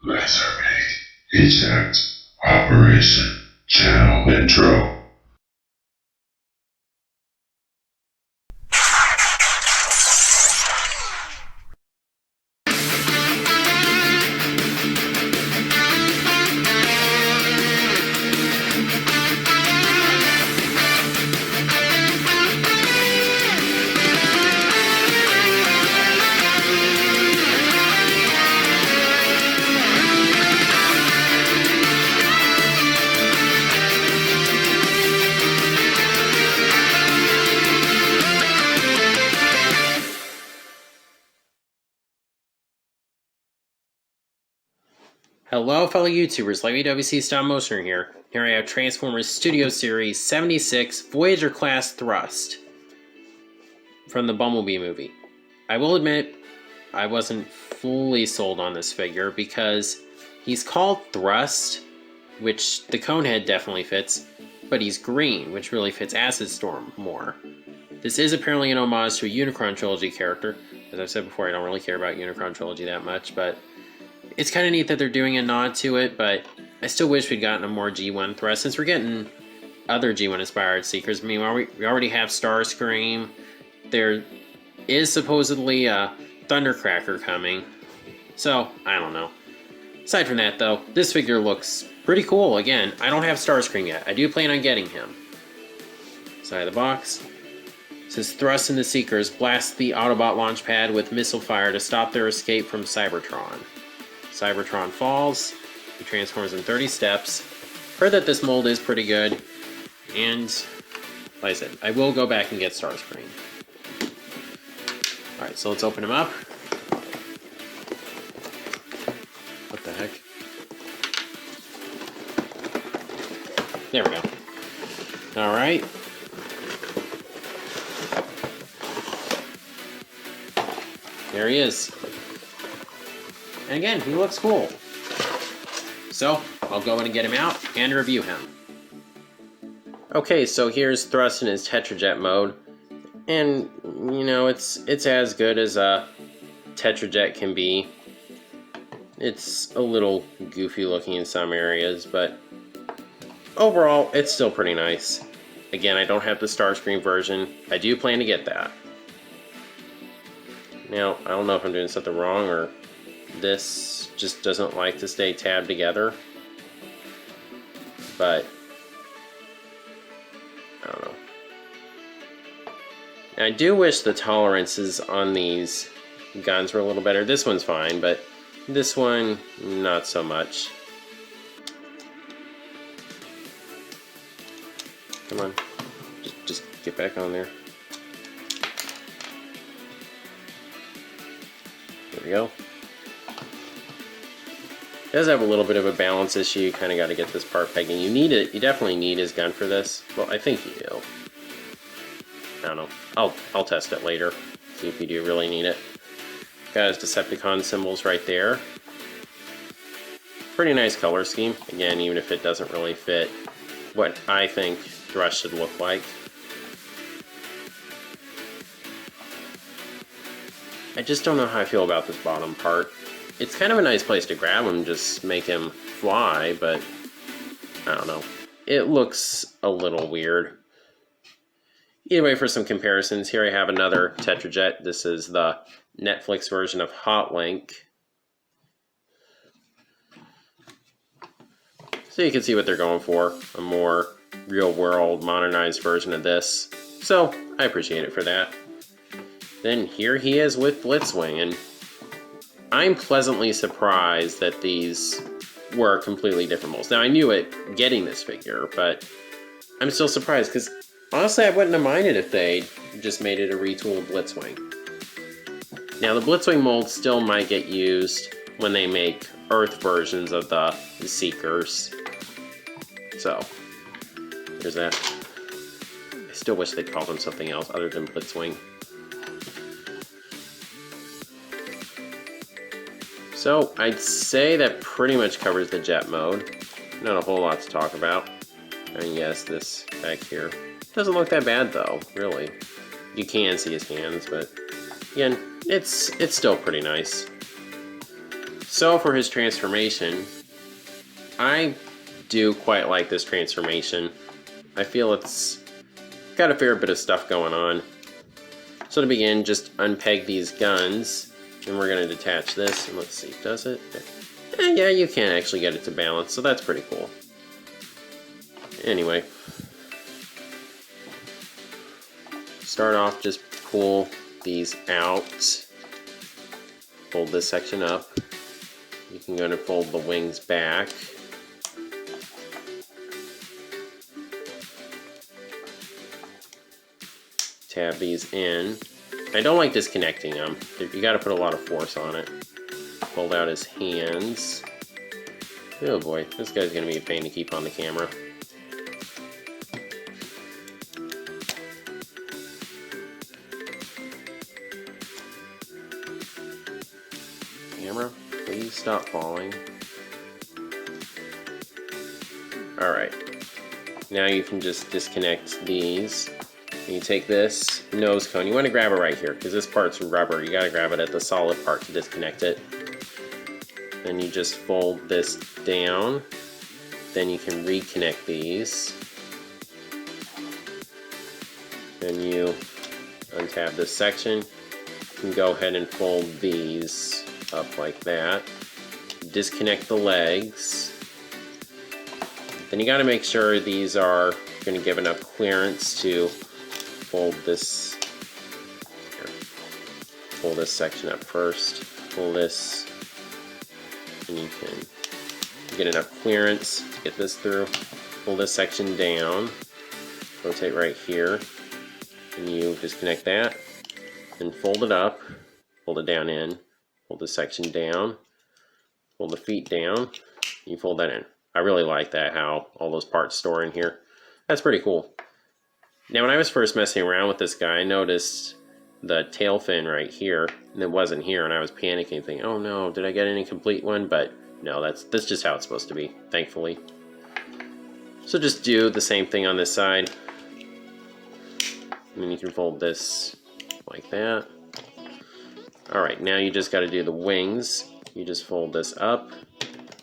Lasermate, eject, operation, channel intro. Hello fellow YouTubers, like WC Stop Motioner here. Here I have Transformers Studio Series 76 Voyager Class Thrust from the Bumblebee movie. I will admit, I wasn't fully sold on this figure because he's called Thrust, which the Conehead definitely fits, but he's green, which really fits Acid Storm more. This is apparently an homage to a Unicron Trilogy character. As I've said before, I don't really care about Unicron Trilogy that much, but it's kind of neat that they're doing a nod to it, but I still wish we'd gotten a more G1 thrust since we're getting other G1 inspired Seekers. I mean, we already have Starscream. There is supposedly a Thundercracker coming. So, I don't know. Aside from that, though, this figure looks pretty cool. Again, I don't have Starscream yet. I do plan on getting him. Side of the box. It says Thrust and the Seekers blast the Autobot launch pad with missile fire to stop their escape from Cybertron. Cybertron falls, he transforms in 30 steps. Heard that this mold is pretty good, and like I said, I will go back and get Starscream. Alright, so let's open him up. What the heck? There we go. Alright. There he is. And again, he looks cool. So, I'll go in and get him out and review him. Okay, so here's Thrust in his Tetrajet mode. And, you know, it's as good as a Tetrajet can be. It's a little goofy looking in some areas, but overall, it's still pretty nice. Again, I don't have the Starscream version. I do plan to get that. Now, I don't know if I'm doing something wrong or this just doesn't like to stay tabbed together, but I don't know. Now, I do wish the tolerances on these guns were a little better. This one's fine, but this one, not so much. Come on, just get back on there. There we go. It does have a little bit of a balance issue. You kind of got to get this part pegging. You need it. You definitely need his gun for this. Well, I think you do. I don't know. I'll test it later. See if you do really need it. Got his Decepticon symbols right there. Pretty nice color scheme. Again, even if it doesn't really fit what I think Thrust should look like. I just don't know how I feel about this bottom part. It's kind of a nice place to grab him, just make him fly, but I don't know. It looks a little weird. Either way, for some comparisons, here I have another Tetrajet. This is the Netflix version of Hotlink. So you can see what they're going for, a more real-world, modernized version of this. So I appreciate it for that. Then here he is with Blitzwing, and I'm pleasantly surprised that these were completely different molds. Now, I knew it getting this figure, but I'm still surprised, because honestly, I wouldn't have minded if they just made it a retooled Blitzwing. Now, the Blitzwing mold still might get used when they make Earth versions of the Seekers. So, there's that. I still wish they'd call them something else other than Blitzwing. So, I'd say that pretty much covers the jet mode. Not a whole lot to talk about. I mean, yes, this back here doesn't look that bad, though, really. You can see his hands, but again, it's still pretty nice. So for his transformation, I do quite like this transformation. I feel it's got a fair bit of stuff going on. So to begin, just unpeg these guns, and we're going to detach this, and let's see, does it? Yeah, you can actually get it to balance, so that's pretty cool. Anyway, start off, just pull these out, fold this section up. You can go and fold the wings back. Tab these in. I don't like disconnecting them. You got to put a lot of force on it. Fold out his hands. Oh boy, this guy's going to be a pain to keep on the camera. Camera, please stop falling. Alright. Now you can just disconnect these. And you take this nose cone, you want to grab it right here because this part's rubber. You got to grab it at the solid part to disconnect it. Then you just fold this down. Then you can reconnect these. Then you untab this section. You can go ahead and fold these up like that. Disconnect the legs. Then you got to make sure these are going to give enough clearance to fold this here. Pull this section up first, pull this, and you can get enough clearance to get this through. Pull this section down, rotate right here, and you disconnect that, and fold it up, fold it down in, pull this section down, pull the feet down, you fold that in. I really like that, how all those parts store in here. That's pretty cool. Now, when I was first messing around with this guy, I noticed the tail fin right here, and it wasn't here, and I was panicking, thinking, oh no, did I get an incomplete one? But no, that's just how it's supposed to be, thankfully. So just do the same thing on this side. And then you can fold this like that. Alright, now you just got to do the wings. You just fold this up,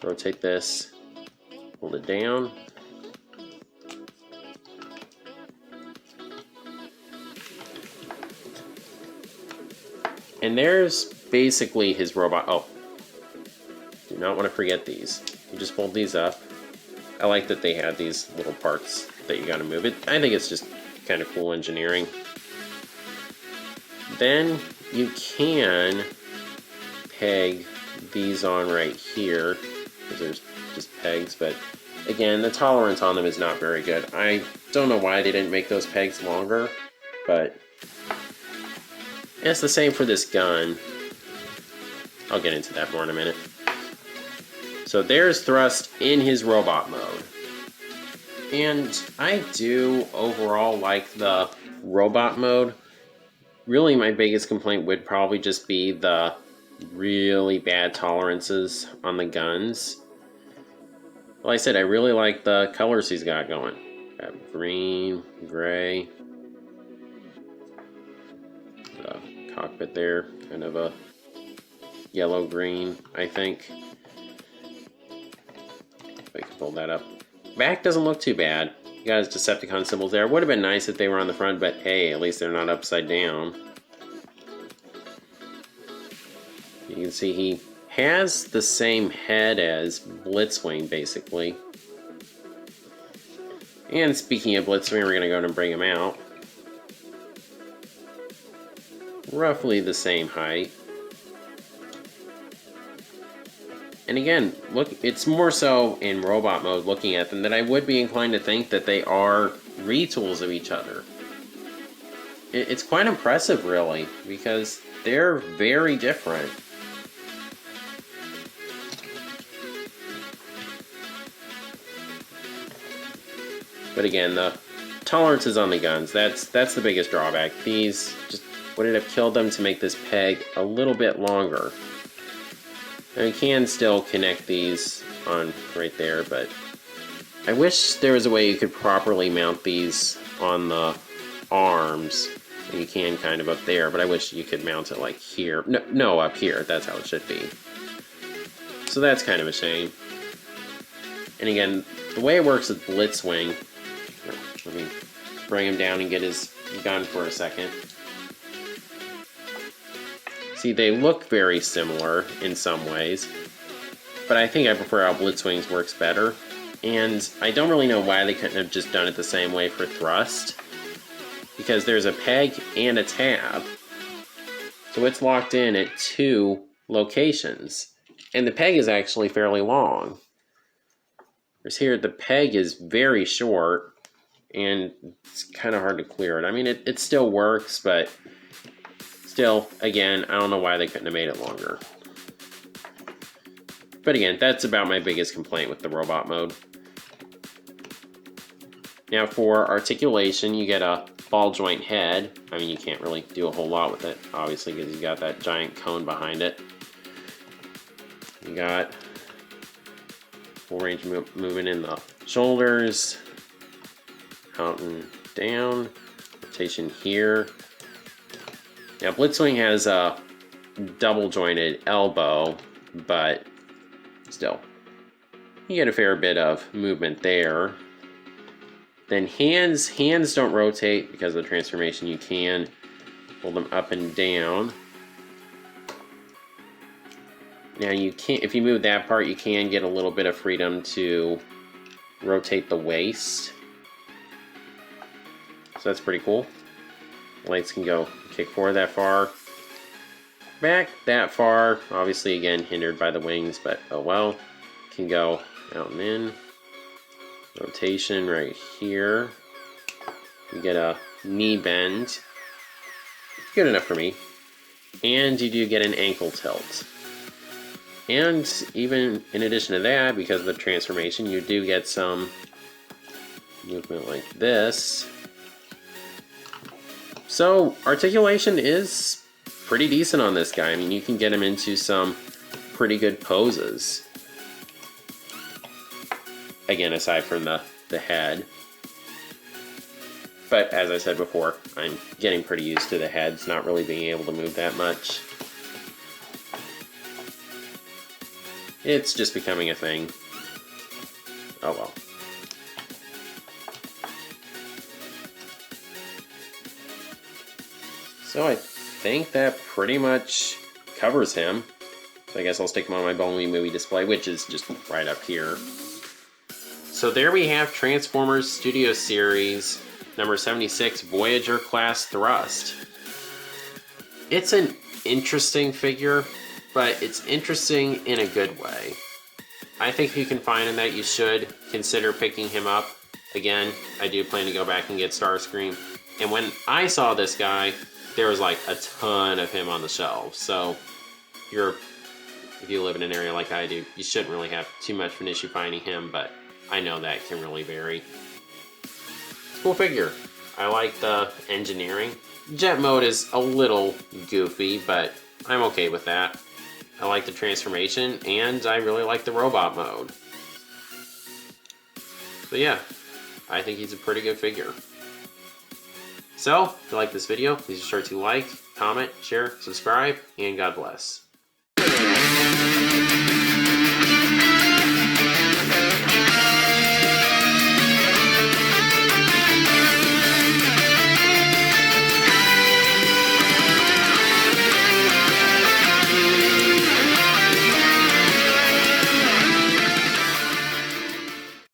rotate this, hold it down. And there's basically his robot. Oh, do not want to forget these. You just fold these up. I like that they had these little parts that you got to move it. I think it's just kind of cool engineering. Then you can peg these on right here, because there's just pegs, but again, the tolerance on them is not very good. I don't know why they didn't make those pegs longer, but it's the same for this gun. I'll get into that more in a minute. So there's thrust in his robot mode. And I do overall like the robot mode. Really, my biggest complaint would probably just be the really bad tolerances on the guns. Like I said, I really like the colors he's got going. Got green, gray. The cockpit there, kind of a yellow-green, I think. We can pull that up. Back doesn't look too bad. You got his Decepticon symbols there. Would have been nice if they were on the front, but hey, at least they're not upside down. You can see he has the same head as Blitzwing, basically. And speaking of Blitzwing, we're going to go ahead and bring him out. Roughly the same height. And again, look, it's more so in robot mode looking at them that I would be inclined to think that they are retools of each other. It's quite impressive, really, because they're very different. But again, the tolerances on the guns, that's the biggest drawback. These just would it have killed them to make this peg a little bit longer. And you can still connect these on right there, but I wish there was a way you could properly mount these on the arms. You can kind of up there, but I wish you could mount it like here. No, up here. That's how it should be. So that's kind of a shame. And again, the way it works with Blitzwing, let me bring him down and get his gun for a second. See, they look very similar in some ways, but I think I prefer how Blitzwing's works better. And I don't really know why they couldn't have just done it the same way for thrust, because there's a peg and a tab. So it's locked in at 2 locations. And the peg is actually fairly long. Whereas here, the peg is very short, and it's kind of hard to clear it. I mean, it still works, but still, again, I don't know why they couldn't have made it longer. But again, that's about my biggest complaint with the robot mode. Now for articulation, you get a ball joint head. I mean, you can't really do a whole lot with it, obviously, because you got that giant cone behind it. You got full range movement in the shoulders, out and down, rotation here. Now Blitzwing has a double jointed elbow, but still, you get a fair bit of movement there. Then hands don't rotate because of the transformation. You can hold them up and down. Now you can't, if you move that part, you can get a little bit of freedom to rotate the waist. So that's pretty cool. Legs can go kick forward that far, back that far. Obviously, again, hindered by the wings, but oh well. Can go out and in. Rotation right here. You get a knee bend. Good enough for me. And you do get an ankle tilt. And even in addition to that, because of the transformation, you do get some movement like this. So articulation is pretty decent on this guy. I mean, you can get him into some pretty good poses. Again, aside from the head. But as I said before, I'm getting pretty used to the heads not really being able to move that much. It's just becoming a thing. Oh well. So I think that pretty much covers him. So I guess I'll stick him on my Bumblebee movie display, which is just right up here. So there we have Transformers Studio Series number 76, Voyager class thrust. It's an interesting figure, but it's interesting in a good way. I think if you can find him that, you should consider picking him up. Again, I do plan to go back and get Starscream. And when I saw this guy, there was like a ton of him on the shelves. So if you live in an area like I do, you shouldn't really have too much of an issue finding him, but I know that can really vary. Cool figure. I like the engineering. Jet mode is a little goofy, but I'm okay with that. I like the transformation, and I really like the robot mode. So yeah, I think he's a pretty good figure. So, if you like this video, please be sure to like, comment, share, subscribe, and God bless.